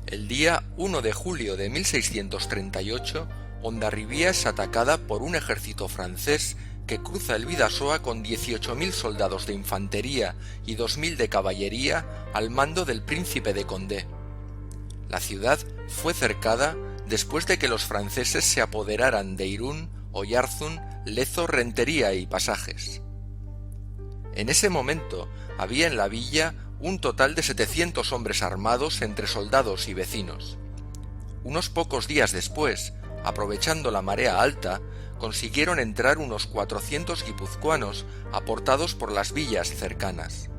El día 1 de julio de 1638, Hondarribia es atacada por un ejército francés que cruza el Bidasoa con 18.000 soldados de infantería y 2.000 de caballería al mando del príncipe de Condé. La ciudad fue cercada después de que los franceses se apoderaran de Irún, Oyarzún, Lezo, Rentería y Pasajes. En ese momento había en la villa un total de 700 hombres armados entre soldados y vecinos. Unos pocos días después, aprovechando la marea alta, consiguieron entrar unos 400 guipuzcoanos aportados por las villas cercanas.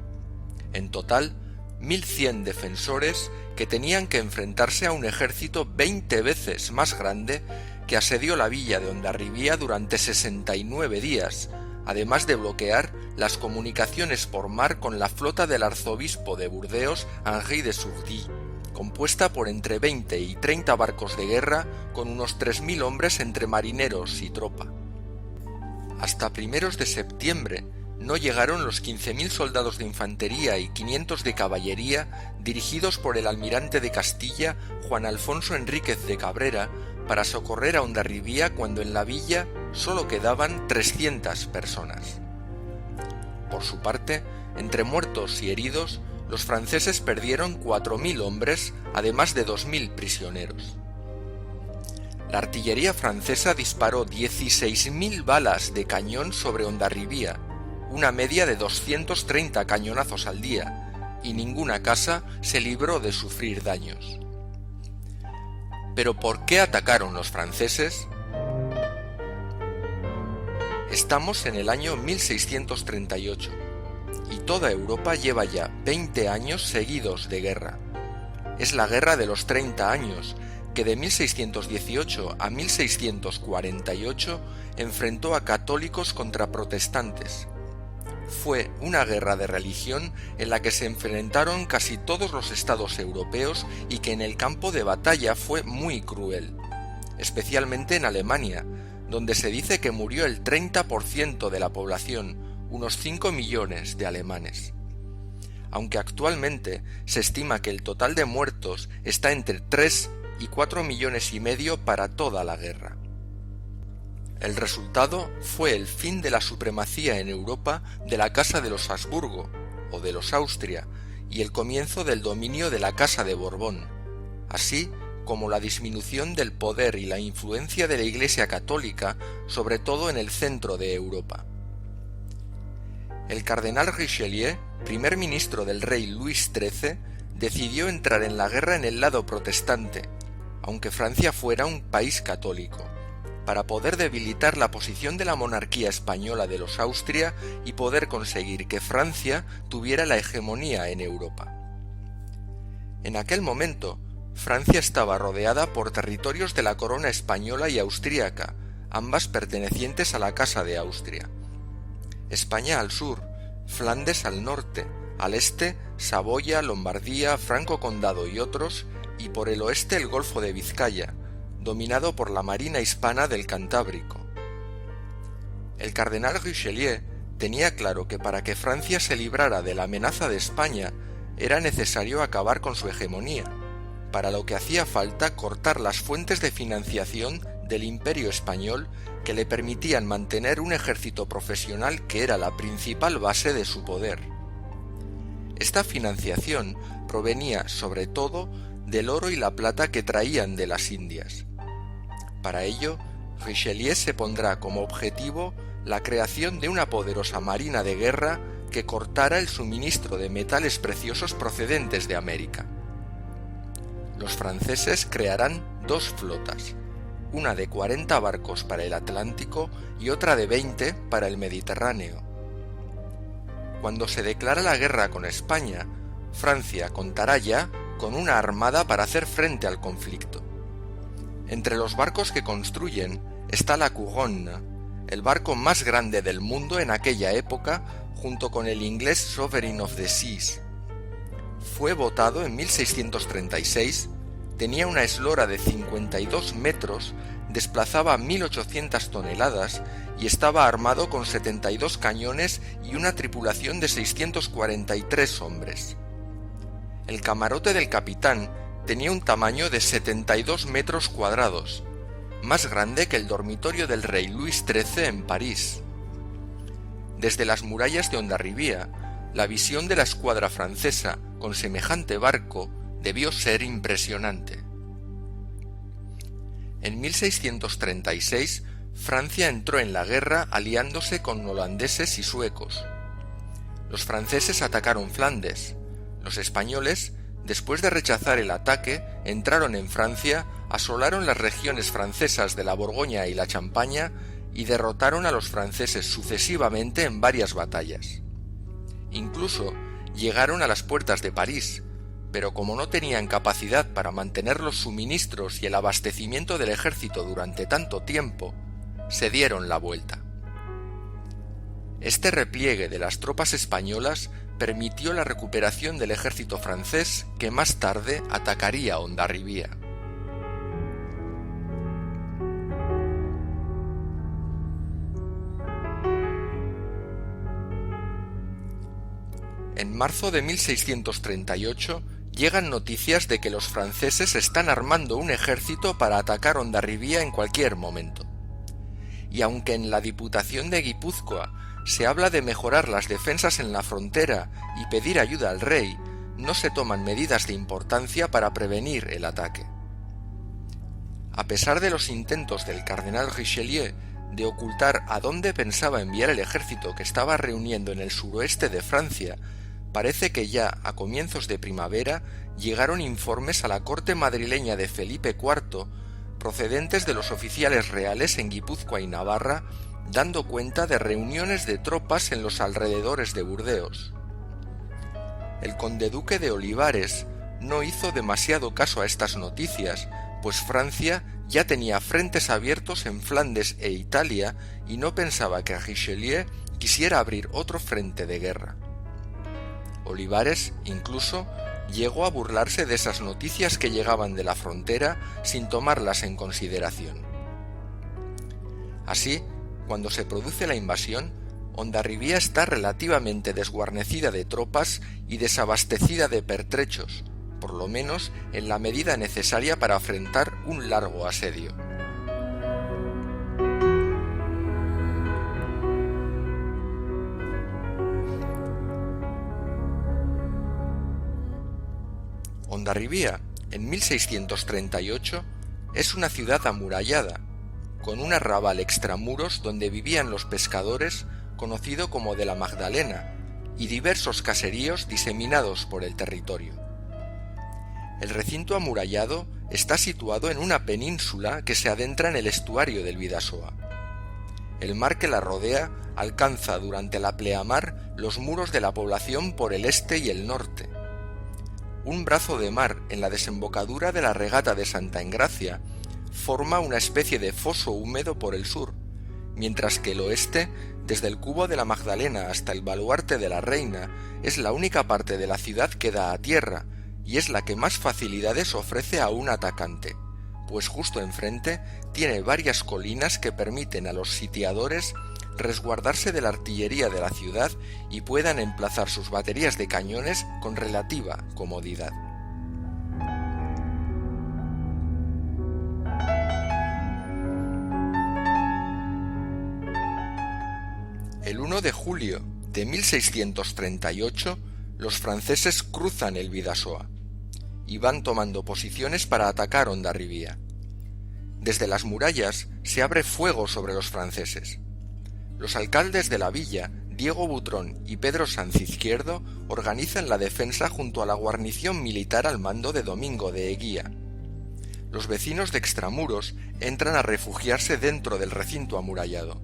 En total, 1.100 defensores que tenían que enfrentarse a un ejército 20 veces más grande que asedió la villa de Hondarribia durante 69 días, además de bloquear las comunicaciones por mar con la flota del arzobispo de Burdeos, Henri de Sourdis, compuesta por entre 20 y 30 barcos de guerra con unos 3.000 hombres entre marineros y tropa. Hasta primeros de septiembre no llegaron los 15.000 soldados de infantería y 500 de caballería dirigidos por el almirante de Castilla, Juan Alfonso Enríquez de Cabrera, para socorrer a Hondarribia cuando en la villa solo quedaban 300 personas. Por su parte, entre muertos y heridos, los franceses perdieron 4.000 hombres, además de 2.000 prisioneros. La artillería francesa disparó 16.000 balas de cañón sobre Hondarribia, una media de 230 cañonazos al día, y ninguna casa se libró de sufrir daños. ¿Pero por qué atacaron los franceses? Estamos en el año 1638, y toda Europa lleva ya 20 años seguidos de guerra. Es la Guerra de los 30 años, que de 1618 a 1648 enfrentó a católicos contra protestantes. Fue una guerra de religión en la que se enfrentaron casi todos los estados europeos y que en el campo de batalla fue muy cruel, especialmente en Alemania, donde se dice que murió el 30% de la población, unos 5 millones de alemanes. Aunque actualmente se estima que el total de muertos está entre 3 y 4 millones y medio para toda la guerra. El resultado fue el fin de la supremacía en Europa de la Casa de los Habsburgo, o de los Austria, y el comienzo del dominio de la Casa de Borbón, así como la disminución del poder y la influencia de la Iglesia católica, sobre todo en el centro de Europa. El cardenal Richelieu, primer ministro del rey Luis XIII, decidió entrar en la guerra en el lado protestante, aunque Francia fuera un país católico, para poder debilitar la posición de la monarquía española de los Austria y poder conseguir que Francia tuviera la hegemonía en Europa. En aquel momento, Francia estaba rodeada por territorios de la corona española y austríaca, ambas pertenecientes a la Casa de Austria. España al sur, Flandes al norte, al este, Saboya, Lombardía, Franco Condado y otros, y por el oeste el Golfo de Vizcaya, dominado por la Marina hispana del Cantábrico. El cardenal Richelieu tenía claro que para que Francia se librara de la amenaza de España era necesario acabar con su hegemonía, para lo que hacía falta cortar las fuentes de financiación del Imperio español que le permitían mantener un ejército profesional que era la principal base de su poder. Esta financiación provenía sobre todo del oro y la plata que traían de las Indias. Para ello, Richelieu se pondrá como objetivo la creación de una poderosa marina de guerra que cortara el suministro de metales preciosos procedentes de América. Los franceses crearán 2 flotas, una de 40 barcos para el Atlántico y otra de 20 para el Mediterráneo. Cuando se declara la guerra con España, Francia contará ya con una armada para hacer frente al conflicto. Entre los barcos que construyen está la Couronne, el barco más grande del mundo en aquella época, junto con el inglés Sovereign of the Seas. Fue votado en 1636, tenía una eslora de 52 metros, desplazaba 1.800 toneladas y estaba armado con 72 cañones y una tripulación de 643 hombres. El camarote del capitán tenía un tamaño de 72 metros cuadrados, más grande que el dormitorio del rey Luis XIII en París. Desde las murallas de Hondarribia, la visión de la escuadra francesa con semejante barco debió ser impresionante. En 1636, Francia entró en la guerra aliándose con holandeses y suecos. Los franceses atacaron Flandes. Los españoles, después de rechazar el ataque, entraron en Francia, asolaron las regiones francesas de la Borgoña y la Champaña y derrotaron a los franceses sucesivamente en varias batallas. Incluso llegaron a las puertas de París, pero como no tenían capacidad para mantener los suministros y el abastecimiento del ejército durante tanto tiempo, se dieron la vuelta. Este repliegue de las tropas españolas permitió la recuperación del ejército francés, que más tarde atacaría Hondarribia. En marzo de 1638 llegan noticias de que los franceses están armando un ejército para atacar Hondarribia en cualquier momento. Y aunque en la Diputación de Guipúzcoa se habla de mejorar las defensas en la frontera y pedir ayuda al rey, no se toman medidas de importancia para prevenir el ataque. A pesar de los intentos del cardenal Richelieu de ocultar a dónde pensaba enviar el ejército que estaba reuniendo en el suroeste de Francia, parece que ya a comienzos de primavera llegaron informes a la corte madrileña de Felipe IV, procedentes de los oficiales reales en Guipúzcoa y Navarra, dando cuenta de reuniones de tropas en los alrededores de Burdeos. El conde-duque de Olivares no hizo demasiado caso a estas noticias, pues Francia ya tenía frentes abiertos en Flandes e Italia y no pensaba que Richelieu quisiera abrir otro frente de guerra. Olivares, incluso, llegó a burlarse de esas noticias que llegaban de la frontera sin tomarlas en consideración. Así, cuando se produce la invasión, Hondarribia está relativamente desguarnecida de tropas y desabastecida de pertrechos, por lo menos en la medida necesaria para afrontar un largo asedio. Hondarribia, en 1638, es una ciudad amurallada, con un arrabal extramuros donde vivían los pescadores, conocido como de la Magdalena, y diversos caseríos diseminados por el territorio. El recinto amurallado está situado en una península que se adentra en el estuario del Bidasoa. El mar que la rodea alcanza durante la pleamar los muros de la población por el este y el norte. Un brazo de mar en la desembocadura de la regata de Santa Engracia forma una especie de foso húmedo por el sur, mientras que el oeste, desde el Cubo de la Magdalena hasta el Baluarte de la Reina, es la única parte de la ciudad que da a tierra y es la que más facilidades ofrece a un atacante, pues justo enfrente tiene varias colinas que permiten a los sitiadores resguardarse de la artillería de la ciudad y puedan emplazar sus baterías de cañones con relativa comodidad. El 1 de julio de 1638, los franceses cruzan el Bidasoa y van tomando posiciones para atacar Hondarribia. Desde las murallas se abre fuego sobre los franceses. Los alcaldes de la villa, Diego Butrón y Pedro Sanz Izquierdo, organizan la defensa junto a la guarnición militar al mando de Domingo de Eguía. Los vecinos de extramuros entran a refugiarse dentro del recinto amurallado.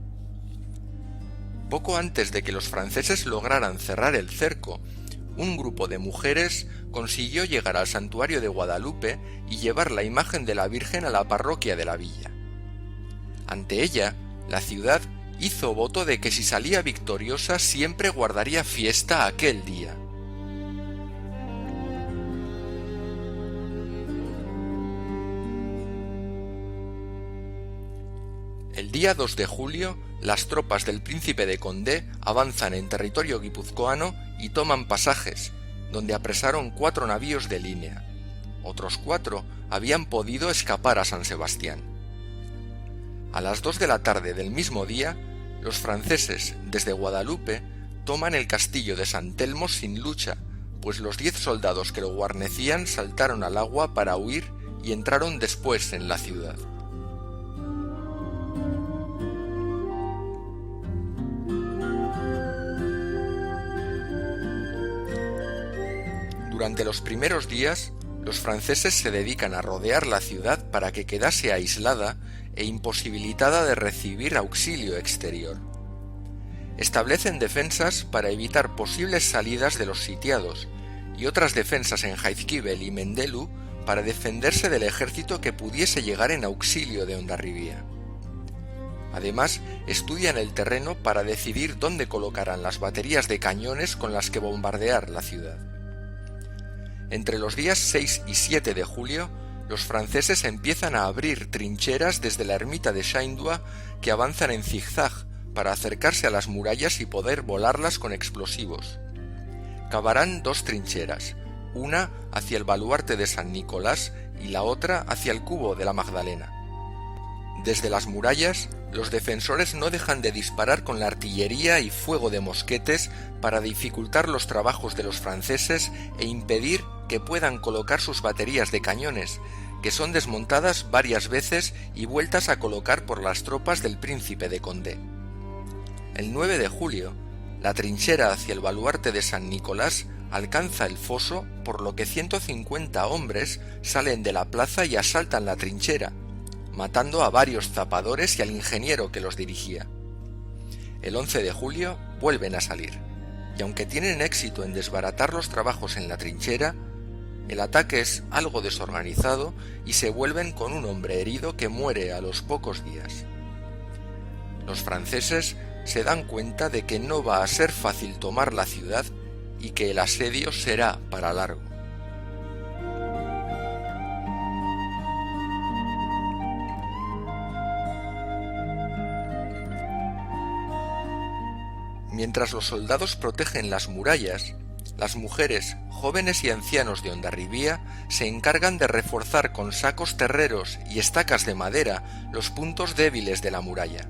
Poco antes de que los franceses lograran cerrar el cerco, un grupo de mujeres consiguió llegar al santuario de Guadalupe y llevar la imagen de la Virgen a la parroquia de la villa. Ante ella, la ciudad hizo voto de que si salía victoriosa siempre guardaría fiesta aquel día. El día 2 de julio, las tropas del príncipe de Condé avanzan en territorio guipuzcoano y toman Pasajes, donde apresaron 4 navíos de línea. otros 4 habían podido escapar a San Sebastián. A las 2 de la tarde del mismo día, los franceses, desde Guadalupe, toman el castillo de San Telmo sin lucha, pues los 10 soldados que lo guarnecían saltaron al agua para huir y entraron después en la ciudad. Durante los primeros días, los franceses se dedican a rodear la ciudad para que quedase aislada e imposibilitada de recibir auxilio exterior. Establecen defensas para evitar posibles salidas de los sitiados y otras defensas en Jaizkibel y Mendelu para defenderse del ejército que pudiese llegar en auxilio de Hondarribia. Además, estudian el terreno para decidir dónde colocarán las baterías de cañones con las que bombardear la ciudad. Entre los días 6 y 7 de julio, los franceses empiezan a abrir trincheras desde la ermita de Shaindua que avanzan en zigzag para acercarse a las murallas y poder volarlas con explosivos. Cavarán 2 trincheras, una hacia el baluarte de San Nicolás y la otra hacia el cubo de la Magdalena. Desde las murallas, los defensores no dejan de disparar con la artillería y fuego de mosquetes para dificultar los trabajos de los franceses e impedir que puedan colocar sus baterías de cañones, que son desmontadas varias veces y vueltas a colocar por las tropas del príncipe de Condé. El 9 de julio, la trinchera hacia el baluarte de San Nicolás alcanza el foso, por lo que 150 hombres salen de la plaza y asaltan la trinchera, matando a varios zapadores y al ingeniero que los dirigía. El 11 de julio vuelven a salir, y aunque tienen éxito en desbaratar los trabajos en la trinchera, el ataque es algo desorganizado y se vuelven con un hombre herido que muere a los pocos días. Los franceses se dan cuenta de que no va a ser fácil tomar la ciudad y que el asedio será para largo. Mientras los soldados protegen las murallas, las mujeres, jóvenes y ancianos de Hondarribia se encargan de reforzar con sacos terreros y estacas de madera los puntos débiles de la muralla,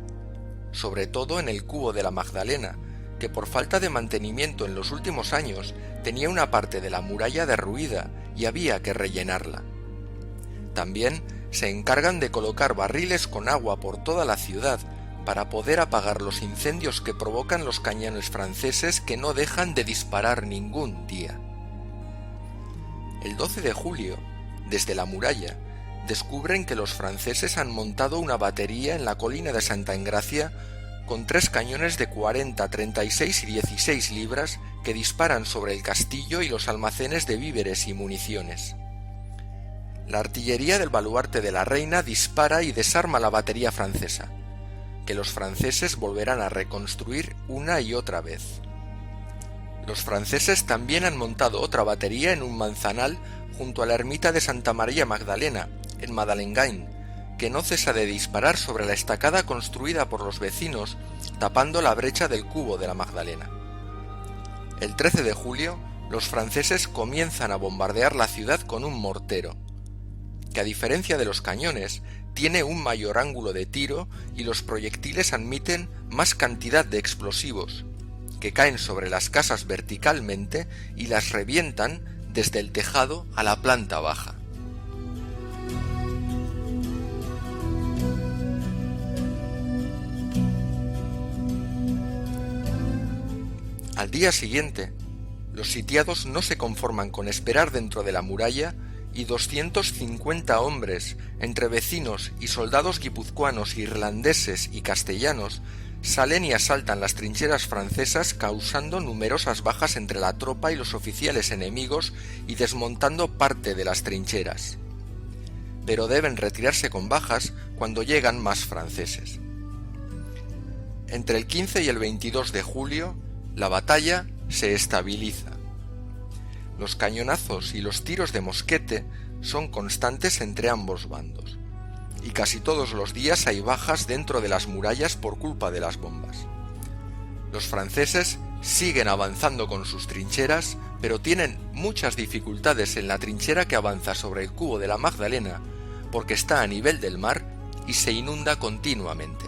sobre todo en el cubo de la Magdalena, que por falta de mantenimiento en los últimos años tenía una parte de la muralla derruida y había que rellenarla. También se encargan de colocar barriles con agua por toda la ciudad para poder apagar los incendios que provocan los cañones franceses que no dejan de disparar ningún día. El 12 de julio, desde la muralla, descubren que los franceses han montado una batería en la colina de Santa Engracia con 3 cañones de 40, 36 y 16 libras que disparan sobre el castillo y los almacenes de víveres y municiones. La artillería del baluarte de la reina dispara y desarma la batería francesa, que los franceses volverán a reconstruir una y otra vez. Los franceses también han montado otra batería en un manzanal junto a la ermita de Santa María Magdalena, en Madelengain, que no cesa de disparar sobre la estacada construida por los vecinos, tapando la brecha del cubo de la Magdalena. El 13 de julio, los franceses comienzan a bombardear la ciudad con un mortero, que a diferencia de los cañones, tiene un mayor ángulo de tiro y los proyectiles admiten más cantidad de explosivos, que caen sobre las casas verticalmente y las revientan desde el tejado a la planta baja. Al día siguiente, los sitiados no se conforman con esperar dentro de la muralla y 250 hombres, entre vecinos y soldados guipuzcoanos, irlandeses y castellanos, salen y asaltan las trincheras francesas, causando numerosas bajas entre la tropa y los oficiales enemigos y desmontando parte de las trincheras. Pero deben retirarse con bajas cuando llegan más franceses. Entre el 15 y el 22 de julio, la batalla se estabiliza. Los cañonazos y los tiros de mosquete son constantes entre ambos bandos, y casi todos los días hay bajas dentro de las murallas por culpa de las bombas. Los franceses siguen avanzando con sus trincheras, pero tienen muchas dificultades en la trinchera que avanza sobre el cubo de la Magdalena, porque está a nivel del mar y se inunda continuamente.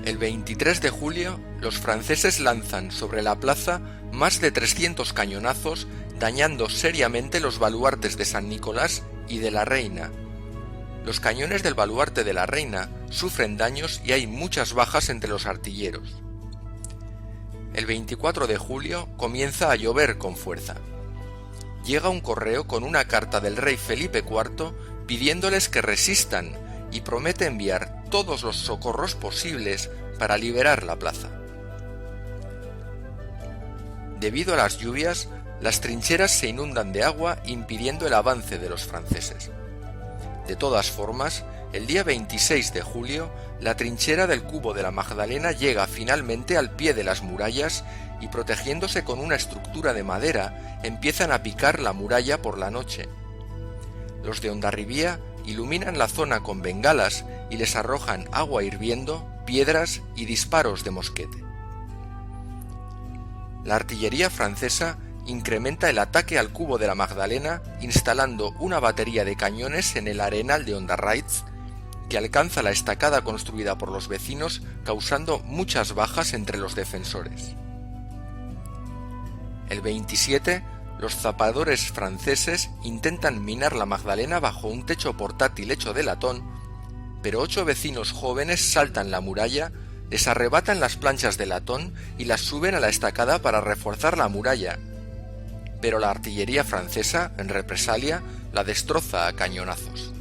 El 23 de julio, los franceses lanzan sobre la plaza más de 300 cañonazos, dañando seriamente los baluartes de San Nicolás y de la Reina. Los cañones del baluarte de la Reina sufren daños y hay muchas bajas entre los artilleros. El 24 de julio comienza a llover con fuerza. Llega un correo con una carta del rey Felipe IV pidiéndoles que resistan y promete enviar todos los socorros posibles para liberar la plaza. Debido a las lluvias, las trincheras se inundan de agua impidiendo el avance de los franceses. De todas formas, el día 26 de julio, la trinchera del cubo de la Magdalena llega finalmente al pie de las murallas y, protegiéndose con una estructura de madera, empiezan a picar la muralla por la noche. Los de Hondarribía iluminan la zona con bengalas y les arrojan agua hirviendo, piedras y disparos de mosquete. La artillería francesa incrementa el ataque al cubo de la Magdalena instalando una batería de cañones en el arenal de Hondarraitz que alcanza la estacada construida por los vecinos, causando muchas bajas entre los defensores. El 27, los zapadores franceses intentan minar la Magdalena bajo un techo portátil hecho de latón, pero 8 vecinos jóvenes saltan la muralla, les arrebatan las planchas de latón y las suben a la estacada para reforzar la muralla, pero la artillería francesa, en represalia, la destroza a cañonazos.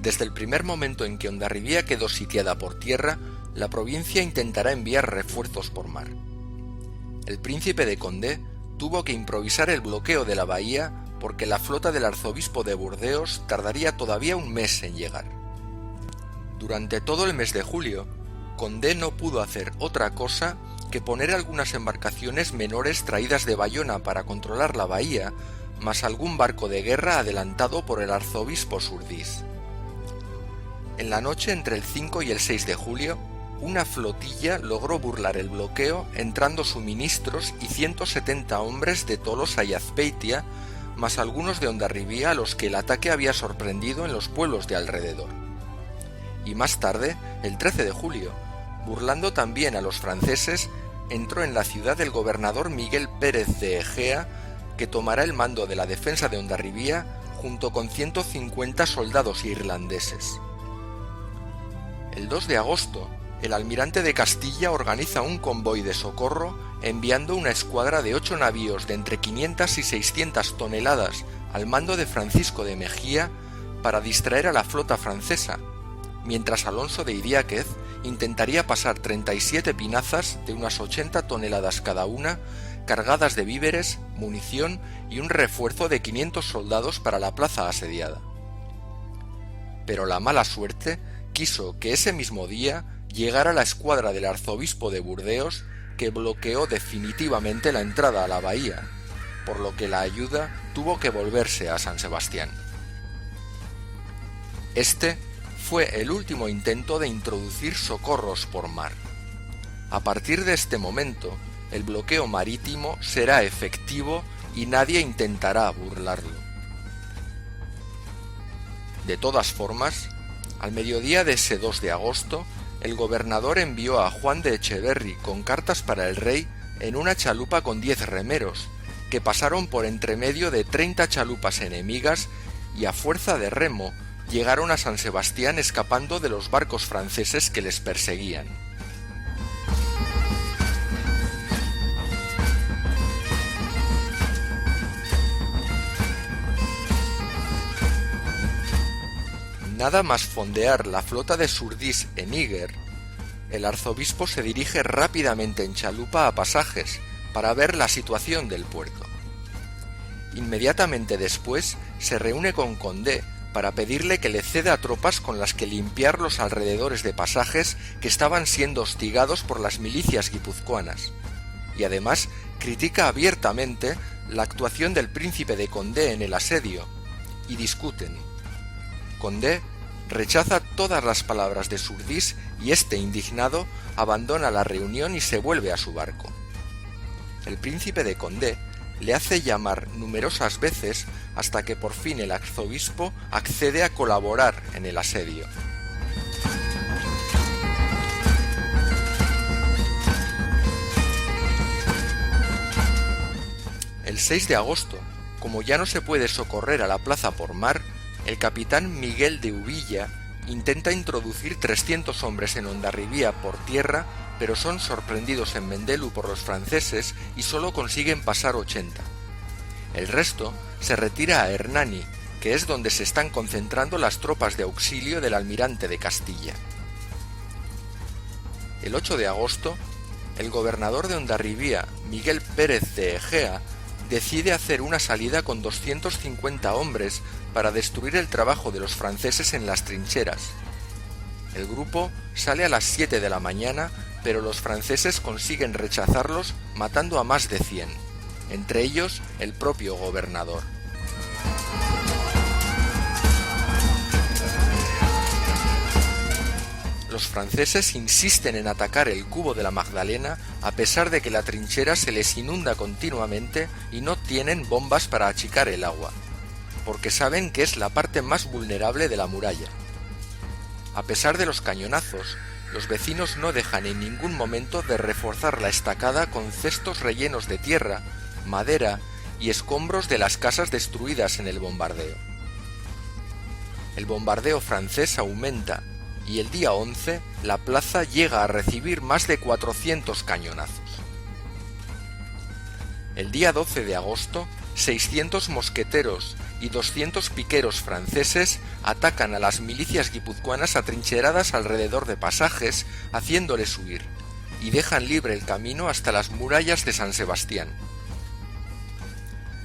Desde el primer momento en que Hondarribía quedó sitiada por tierra, la provincia intentará enviar refuerzos por mar. El príncipe de Condé tuvo que improvisar el bloqueo de la bahía porque la flota del arzobispo de Burdeos tardaría todavía un mes en llegar. Durante todo el mes de julio, Condé no pudo hacer otra cosa que poner algunas embarcaciones menores traídas de Bayona para controlar la bahía, más algún barco de guerra adelantado por el arzobispo Surdís. En la noche entre el 5 y el 6 de julio, una flotilla logró burlar el bloqueo entrando suministros y 170 hombres de Tolosa y Azpeitia, más algunos de Hondarribía a los que el ataque había sorprendido en los pueblos de alrededor. Y más tarde, el 13 de julio, burlando también a los franceses, entró en la ciudad el gobernador Miguel Pérez de Egea, que tomará el mando de la defensa de Hondarribía junto con 150 soldados irlandeses. El 2 de agosto, el almirante de Castilla organiza un convoy de socorro enviando una escuadra de 8 navíos de entre 500 y 600 toneladas al mando de Francisco de Mejía para distraer a la flota francesa, mientras Alonso de Idiáquez intentaría pasar 37 pinazas de unas 80 toneladas cada una, cargadas de víveres, munición y un refuerzo de 500 soldados para la plaza asediada. Pero la mala suerte quiso que ese mismo día llegara la escuadra del arzobispo de Burdeos, que bloqueó definitivamente la entrada a la bahía, por lo que la ayuda tuvo que volverse a San Sebastián. Este fue el último intento de introducir socorros por mar. A partir de este momento, el bloqueo marítimo será efectivo y nadie intentará burlarlo. De todas formas, al mediodía de ese 2 de agosto, el gobernador envió a Juan de Echeverri con cartas para el rey en una chalupa con 10 remeros, que pasaron por entremedio de 30 chalupas enemigas y a fuerza de remo llegaron a San Sebastián escapando de los barcos franceses que les perseguían. Nada más fondear la flota de Surdís en Níger, el arzobispo se dirige rápidamente en chalupa a Pasajes para ver la situación del puerto. Inmediatamente después se reúne con Condé para pedirle que le ceda tropas con las que limpiar los alrededores de Pasajes que estaban siendo hostigados por las milicias guipuzcoanas, y además critica abiertamente la actuación del príncipe de Condé en el asedio, y discuten. Condé rechaza todas las palabras de Surdís y este, indignado, abandona la reunión y se vuelve a su barco. El príncipe de Condé le hace llamar numerosas veces hasta que por fin el arzobispo accede a colaborar en el asedio. El 6 de agosto, como ya no se puede socorrer a la plaza por mar, el capitán Miguel de Uvilla intenta introducir 300 hombres en Hondarribía por tierra, pero son sorprendidos en Mendelu por los franceses y solo consiguen pasar 80. El resto se retira a Hernani, que es donde se están concentrando las tropas de auxilio del almirante de Castilla. El 8 de agosto, el gobernador de Hondarribía, Miguel Pérez de Egea, decide hacer una salida con 250 hombres para destruir el trabajo de los franceses en las trincheras. El grupo sale a las 7 de la mañana, pero los franceses consiguen rechazarlos matando a más de 100, entre ellos el propio gobernador. Los franceses insisten en atacar el Cubo de la Magdalena a pesar de que la trinchera se les inunda continuamente y no tienen bombas para achicar el agua, porque saben que es la parte más vulnerable de la muralla. A pesar de los cañonazos, los vecinos no dejan en ningún momento de reforzar la estacada con cestos rellenos de tierra, madera y escombros de las casas destruidas en el bombardeo. El bombardeo francés aumenta y el día 11 la plaza llega a recibir más de 400 cañonazos. El día 12 de agosto, 600 mosqueteros y 200 piqueros franceses atacan a las milicias guipuzcoanas atrincheradas alrededor de Pasajes, haciéndoles huir, y dejan libre el camino hasta las murallas de San Sebastián.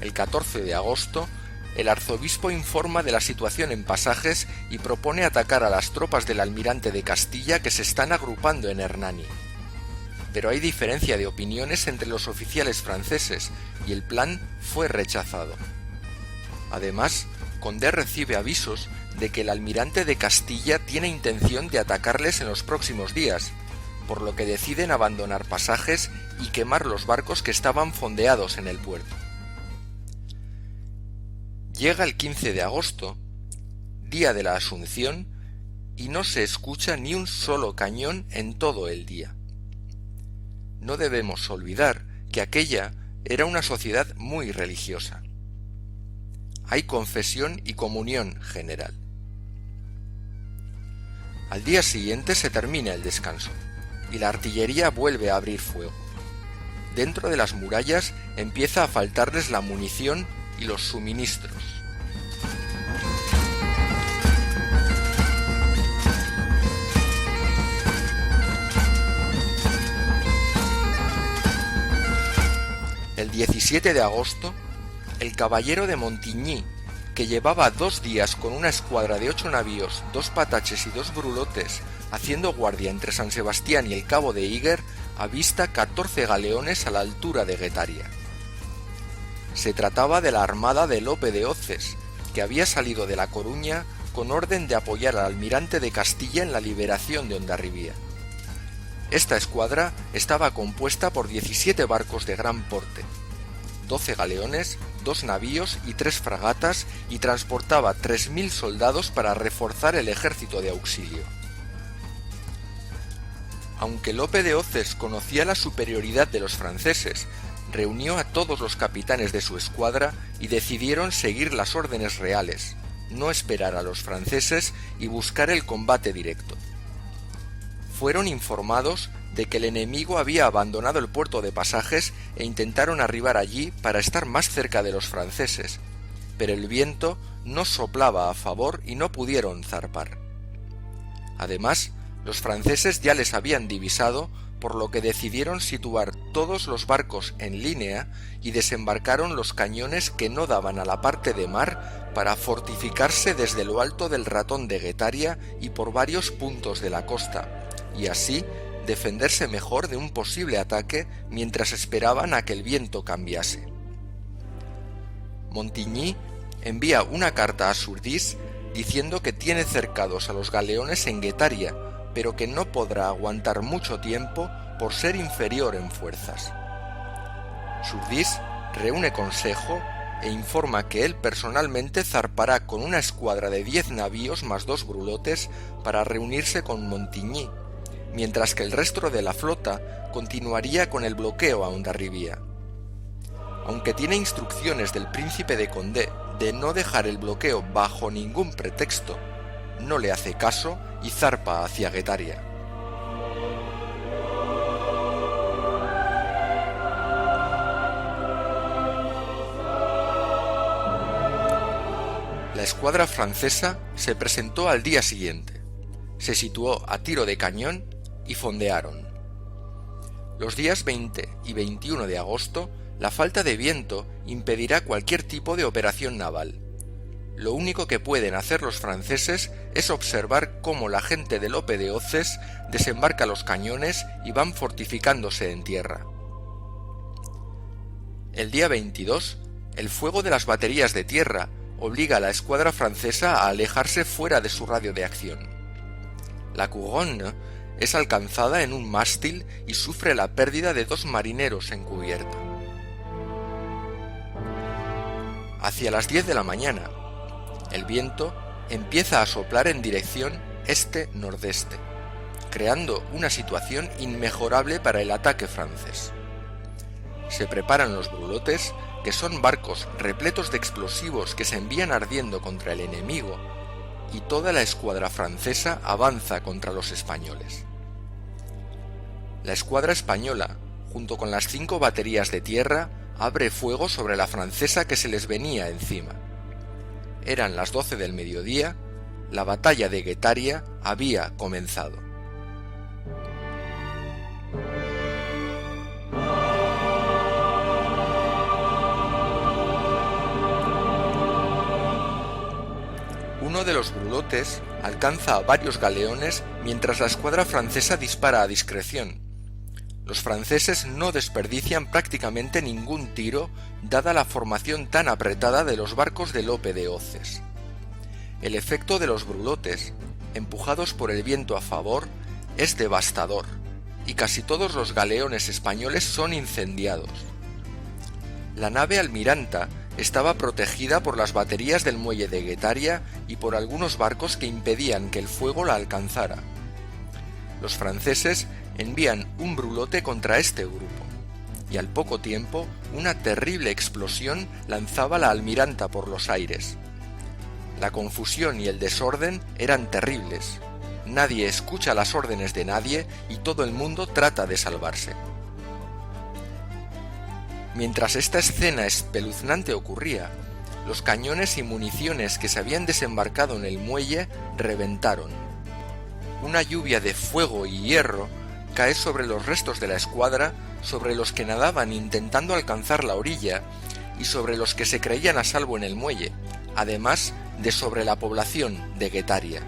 El 14 de agosto, el arzobispo informa de la situación en Pasajes y propone atacar a las tropas del almirante de Castilla que se están agrupando en Hernani. Pero hay diferencia de opiniones entre los oficiales franceses y el plan fue rechazado. Además, Condé recibe avisos de que el almirante de Castilla tiene intención de atacarles en los próximos días, por lo que deciden abandonar Pasajes y quemar los barcos que estaban fondeados en el puerto. Llega el 15 de agosto, día de la Asunción, y no se escucha ni un solo cañón en todo el día. No debemos olvidar que aquella era una sociedad muy religiosa. Hay confesión y comunión general. Al día siguiente se termina el descanso, y la artillería vuelve a abrir fuego. Dentro de las murallas empieza a faltarles la munición y los suministros. El 17 de agosto, el caballero de Montigny, que llevaba 2 días con una escuadra de 8 navíos, 2 pataches y 2 brulotes, haciendo guardia entre San Sebastián y el cabo de Iger, avista 14 galeones a la altura de Guetaria. Se trataba de la armada de Lope de Oces, que había salido de La Coruña con orden de apoyar al almirante de Castilla en la liberación de Hondarribía. Esta escuadra estaba compuesta por 17 barcos de gran porte, 12 galeones, 2 navíos y 3 fragatas, y transportaba 3.000 soldados para reforzar el ejército de auxilio. Aunque Lope de Oces conocía la superioridad de los franceses, reunió a todos los capitanes de su escuadra y decidieron seguir las órdenes reales, no esperar a los franceses y buscar el combate directo. Fueron informados de que el enemigo había abandonado el puerto de Pasajes e intentaron arribar allí para estar más cerca de los franceses, pero el viento no soplaba a favor y no pudieron zarpar. Además, los franceses ya les habían divisado, por lo que decidieron situar todos los barcos en línea y desembarcaron los cañones que no daban a la parte de mar para fortificarse desde lo alto del Ratón de Guetaria y por varios puntos de la costa, y así defenderse mejor de un posible ataque mientras esperaban a que el viento cambiase. Montigny envía una carta a Sourdis diciendo que tiene cercados a los galeones en Guetaria, pero que no podrá aguantar mucho tiempo por ser inferior en fuerzas. Sourdis reúne consejo e informa que él personalmente zarpará con una escuadra de 10 navíos más 2 brulotes para reunirse con Montigny, mientras que el resto de la flota continuaría con el bloqueo a Hondarribia. Aunque tiene instrucciones del príncipe de Condé de no dejar el bloqueo bajo ningún pretexto, no le hace caso y zarpa hacia Guetaria. La escuadra francesa se presentó al día siguiente, se situó a tiro de cañón y fondearon. Los días 20 y 21 de agosto, la falta de viento impedirá cualquier tipo de operación naval. Lo único que pueden hacer los franceses es observar cómo la gente de Lope de Hoces desembarca los cañones y van fortificándose en tierra. El día 22, el fuego de las baterías de tierra obliga a la escuadra francesa a alejarse fuera de su radio de acción. La Couronne es alcanzada en un mástil y sufre la pérdida de 2 marineros en cubierta. Hacia las 10 de la mañana, el viento empieza a soplar en dirección este-nordeste, creando una situación inmejorable para el ataque francés. Se preparan los brulotes, que son barcos repletos de explosivos que se envían ardiendo contra el enemigo, y toda la escuadra francesa avanza contra los españoles. La escuadra española, junto con las 5 baterías de tierra, abre fuego sobre la francesa que se les venía encima. Eran las 12 del mediodía, la batalla de Guetaria había comenzado. Uno de los brulotes alcanza a varios galeones mientras la escuadra francesa dispara a discreción. Los franceses no desperdician prácticamente ningún tiro, dada la formación tan apretada de los barcos de Lope de Hoces. El efecto de los brulotes, empujados por el viento a favor, es devastador, y casi todos los galeones españoles son incendiados. La nave Almiranta estaba protegida por las baterías del muelle de Guetaria y por algunos barcos que impedían que el fuego la alcanzara. Los franceses envían un brulote contra este grupo, y al poco tiempo una terrible explosión lanzaba la Almiranta por los aires. La confusión y el desorden eran terribles. Nadie escucha las órdenes de nadie y todo el mundo trata de salvarse. Mientras esta escena espeluznante ocurría, los cañones y municiones que se habían desembarcado en el muelle reventaron. Una lluvia de fuego y hierro cae sobre los restos de la escuadra, sobre los que nadaban intentando alcanzar la orilla y sobre los que se creían a salvo en el muelle, además de sobre la población de Guetaria.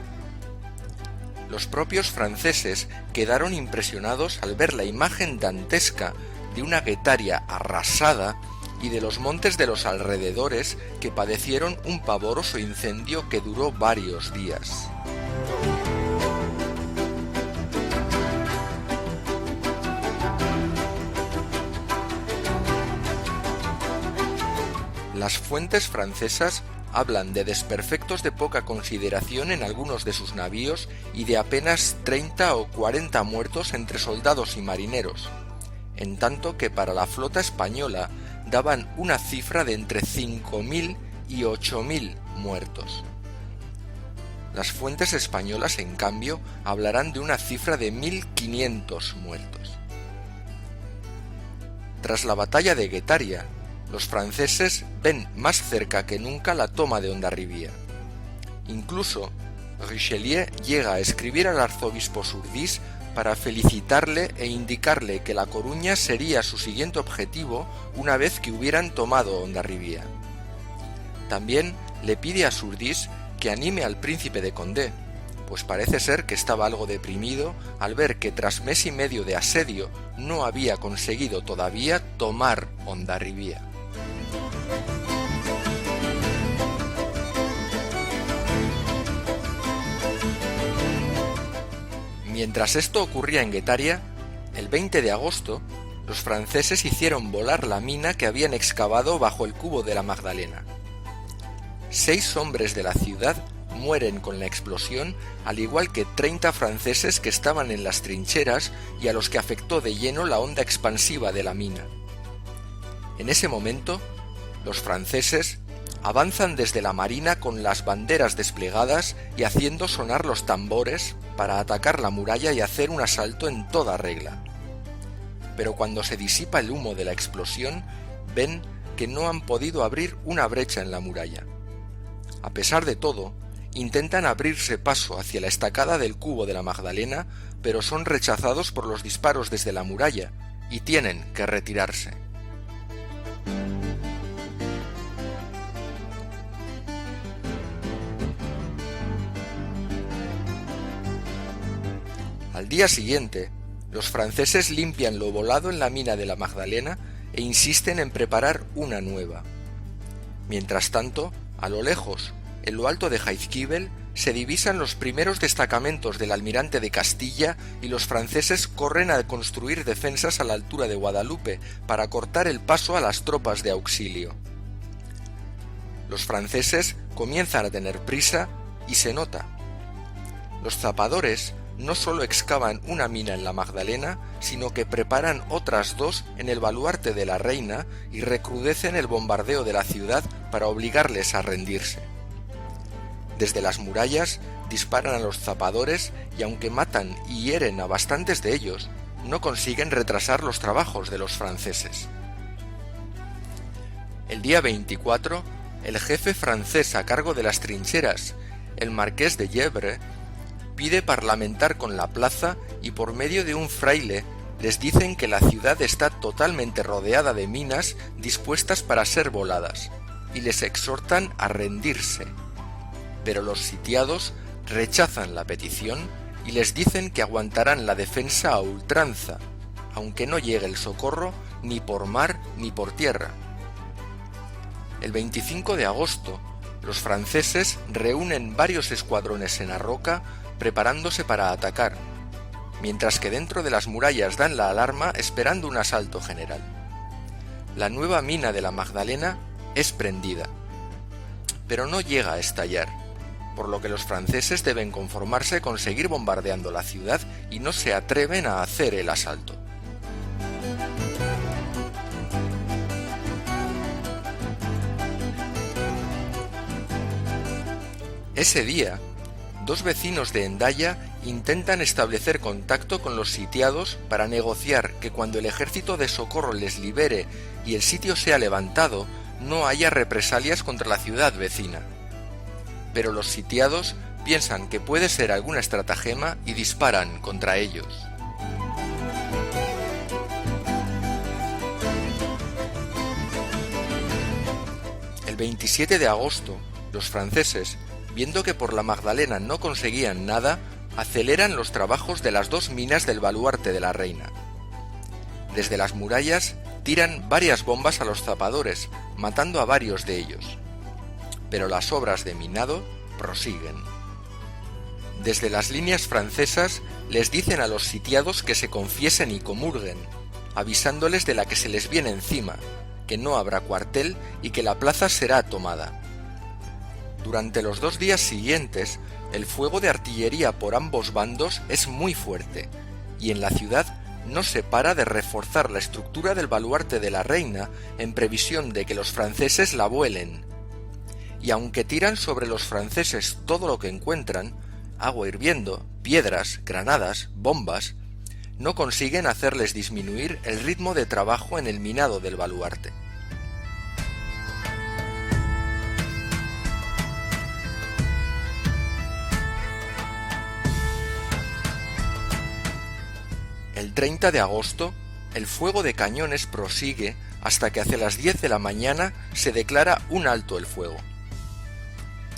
Los propios franceses quedaron impresionados al ver la imagen dantesca de una Guetaria arrasada y de los montes de los alrededores que padecieron un pavoroso incendio que duró varios días. Las fuentes francesas hablan de desperfectos de poca consideración en algunos de sus navíos y de apenas 30 o 40 muertos entre soldados y marineros, en tanto que para la flota española daban una cifra de entre 5.000 y 8.000 muertos. Las fuentes españolas, en cambio, hablarán de una cifra de 1.500 muertos. Tras la batalla de Guetaria, los franceses ven más cerca que nunca la toma de Hondarribia. Incluso, Richelieu llega a escribir al arzobispo Sourdis para felicitarle e indicarle que La Coruña sería su siguiente objetivo una vez que hubieran tomado Hondarribia. También le pide a Surdís que anime al príncipe de Condé, pues parece ser que estaba algo deprimido al ver que tras mes y medio de asedio no había conseguido todavía tomar Hondarribia. Mientras esto ocurría en Guetaria, el 20 de agosto, los franceses hicieron volar la mina que habían excavado bajo el cubo de la Magdalena. 6 hombres de la ciudad mueren con la explosión, al igual que 30 franceses que estaban en las trincheras y a los que afectó de lleno la onda expansiva de la mina. En ese momento, los franceses avanzan desde la marina con las banderas desplegadas y haciendo sonar los tambores para atacar la muralla y hacer un asalto en toda regla. Pero cuando se disipa el humo de la explosión, ven que no han podido abrir una brecha en la muralla. A pesar de todo, intentan abrirse paso hacia la estacada del cubo de la Magdalena, pero son rechazados por los disparos desde la muralla y tienen que retirarse. Al día siguiente, los franceses limpian lo volado en la mina de la Magdalena e insisten en preparar una nueva. Mientras tanto, a lo lejos, en lo alto de Jaizkibel, se divisan los primeros destacamentos del almirante de Castilla y los franceses corren a construir defensas a la altura de Guadalupe para cortar el paso a las tropas de auxilio. Los franceses comienzan a tener prisa y se nota. Los zapadores no solo excavan una mina en la Magdalena, sino que preparan otras 2 en el baluarte de la Reina y recrudecen el bombardeo de la ciudad para obligarles a rendirse. Desde las murallas disparan a los zapadores y aunque matan y hieren a bastantes de ellos, no consiguen retrasar los trabajos de los franceses. El día 24, el jefe francés a cargo de las trincheras, el marqués de Yevre, pide parlamentar con la plaza y por medio de un fraile les dicen que la ciudad está totalmente rodeada de minas dispuestas para ser voladas y les exhortan a rendirse. Pero los sitiados rechazan la petición y les dicen que aguantarán la defensa a ultranza, aunque no llegue el socorro ni por mar ni por tierra. El 25 de agosto, los franceses reúnen varios escuadrones en Arroca preparándose para atacar, mientras que dentro de las murallas dan la alarma esperando un asalto general. La nueva mina de la Magdalena es prendida, pero no llega a estallar, por lo que los franceses deben conformarse con seguir bombardeando la ciudad y no se atreven a hacer el asalto. Ese día, 2 vecinos de Hendaya intentan establecer contacto con los sitiados para negociar que cuando el ejército de socorro les libere y el sitio sea levantado, no haya represalias contra la ciudad vecina. Pero los sitiados piensan que puede ser alguna estratagema y disparan contra ellos. El 27 de agosto, los franceses, viendo que por la Magdalena no conseguían nada, aceleran los trabajos de las 2 minas del baluarte de la Reina. Desde las murallas tiran varias bombas a los zapadores, matando a varios de ellos. Pero las obras de minado prosiguen. Desde las líneas francesas les dicen a los sitiados que se confiesen y comulguen, avisándoles de la que se les viene encima, que no habrá cuartel y que la plaza será tomada. Durante los 2 días siguientes, el fuego de artillería por ambos bandos es muy fuerte, y en la ciudad no se para de reforzar la estructura del baluarte de la Reina en previsión de que los franceses la vuelen. Y aunque tiran sobre los franceses todo lo que encuentran, agua hirviendo, piedras, granadas, bombas, no consiguen hacerles disminuir el ritmo de trabajo en el minado del baluarte. 30 de agosto, el fuego de cañones prosigue hasta que hacia las 10 de la mañana se declara un alto el fuego.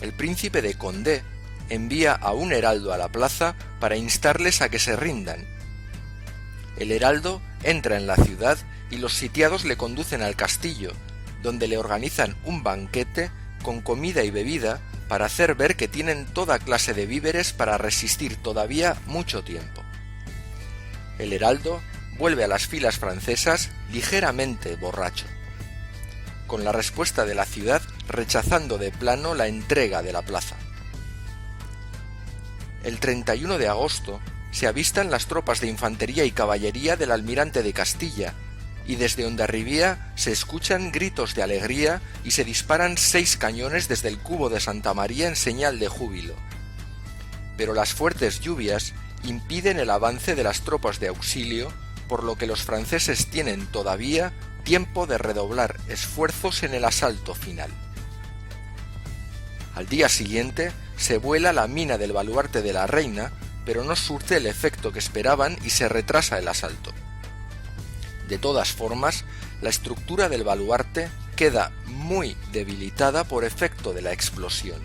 El príncipe de Condé envía a un heraldo a la plaza para instarles a que se rindan. El heraldo entra en la ciudad y los sitiados le conducen al castillo, donde le organizan un banquete con comida y bebida para hacer ver que tienen toda clase de víveres para resistir todavía mucho tiempo. El heraldo vuelve a las filas francesas ligeramente borracho, con la respuesta de la ciudad rechazando de plano la entrega de la plaza. El 31 de agosto se avistan las tropas de infantería y caballería del almirante de Castilla, y desde Hondarribía se escuchan gritos de alegría y se disparan 6 cañones desde el cubo de Santa María en señal de júbilo. Pero las fuertes lluvias impiden el avance de las tropas de auxilio, por lo que los franceses tienen todavía tiempo de redoblar esfuerzos en el asalto final. Al día siguiente se vuela la mina del baluarte de la Reina, pero no surte el efecto que esperaban y se retrasa el asalto. De todas formas, la estructura del baluarte queda muy debilitada por efecto de la explosión.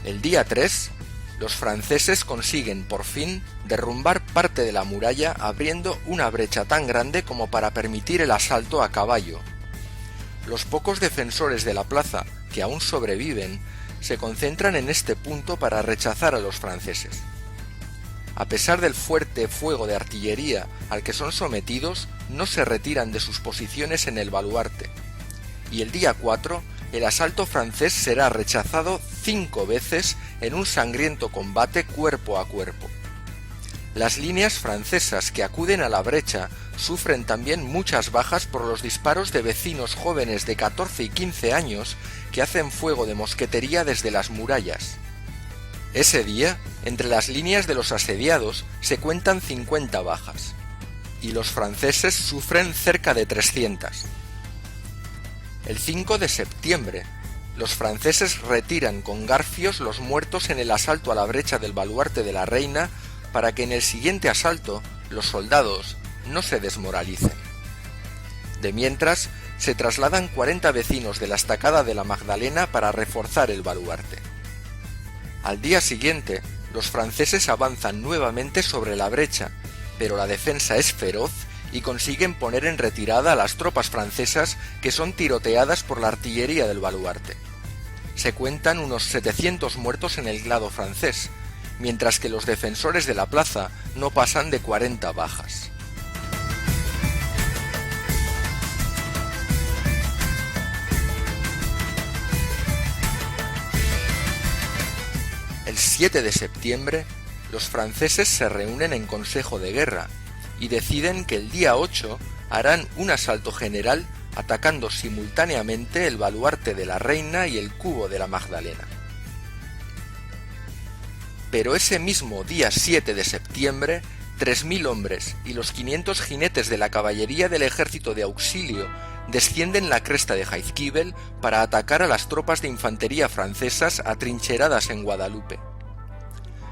El día 3, los franceses consiguen por fin derrumbar parte de la muralla abriendo una brecha tan grande como para permitir el asalto a caballo. Los pocos defensores de la plaza que aún sobreviven se concentran en este punto para rechazar a los franceses. A pesar del fuerte fuego de artillería al que son sometidos, no se retiran de sus posiciones en el baluarte, y el día 4 el asalto francés será rechazado 5 veces en un sangriento combate cuerpo a cuerpo. Las líneas francesas que acuden a la brecha sufren también muchas bajas por los disparos de vecinos jóvenes de 14 y 15 años que hacen fuego de mosquetería desde las murallas. Ese día, entre las líneas de los asediados se cuentan 50 bajas, y los franceses sufren cerca de 300. El 5 de septiembre, los franceses retiran con garfios los muertos en el asalto a la brecha del baluarte de la Reina para que en el siguiente asalto los soldados no se desmoralicen. De mientras, se trasladan 40 vecinos de la estacada de la Magdalena para reforzar el baluarte. Al día siguiente, los franceses avanzan nuevamente sobre la brecha, pero la defensa es feroz y consiguen poner en retirada a las tropas francesas que son tiroteadas por la artillería del baluarte. Se cuentan unos 700 muertos en el lado francés, mientras que los defensores de la plaza no pasan de 40 bajas. El 7 de septiembre, los franceses se reúnen en Consejo de Guerra y deciden que el día 8 harán un asalto general atacando simultáneamente el baluarte de la Reina y el cubo de la Magdalena. Pero ese mismo día 7 de septiembre, 3.000 hombres y los 500 jinetes de la caballería del ejército de auxilio descienden la cresta de Jaizkibel para atacar a las tropas de infantería francesas atrincheradas en Guadalupe.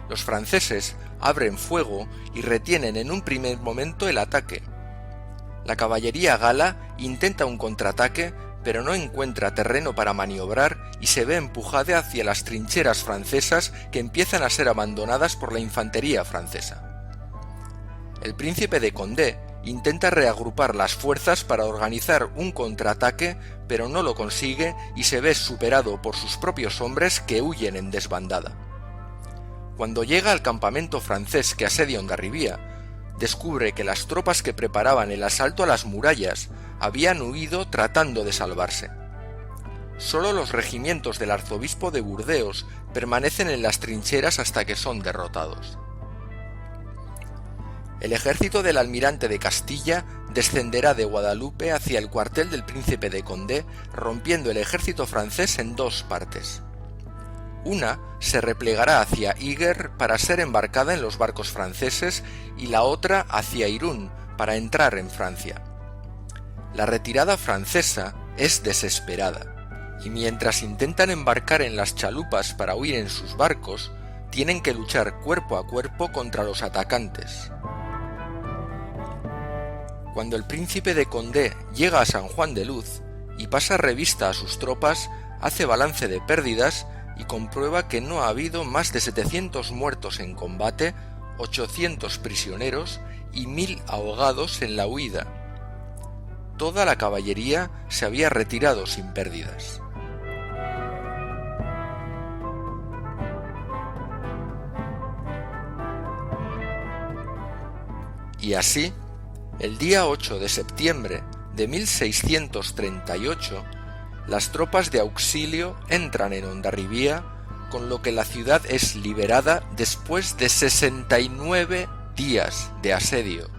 Los franceses abren fuego y retienen en un primer momento el ataque. La caballería gala intenta un contraataque, pero no encuentra terreno para maniobrar y se ve empujada hacia las trincheras francesas que empiezan a ser abandonadas por la infantería francesa. El príncipe de Condé intenta reagrupar las fuerzas para organizar un contraataque, pero no lo consigue y se ve superado por sus propios hombres que huyen en desbandada. Cuando llega al campamento francés que asedia Hondarribía, descubre que las tropas que preparaban el asalto a las murallas habían huido tratando de salvarse. Solo los regimientos del arzobispo de Burdeos permanecen en las trincheras hasta que son derrotados. El ejército del almirante de Castilla descenderá de Guadalupe hacia el cuartel del príncipe de Condé, rompiendo el ejército francés en 2 partes. Una se replegará hacia Iger para ser embarcada en los barcos franceses y la otra hacia Irún para entrar en Francia. La retirada francesa es desesperada. y mientras intentan embarcar en las chalupas para huir en sus barcos, tienen que luchar cuerpo a cuerpo contra los atacantes. Cuando el príncipe de Condé llega a San Juan de Luz y pasa revista a sus tropas, hace balance de pérdidas y comprueba que no ha habido más de 700 muertos en combate, 800 prisioneros y 1000 ahogados en la huida. Toda la caballería se había retirado sin pérdidas. Y así, el día 8 de septiembre de 1638, las tropas de auxilio entran en Hondarribía, con lo que la ciudad es liberada después de 69 días de asedio.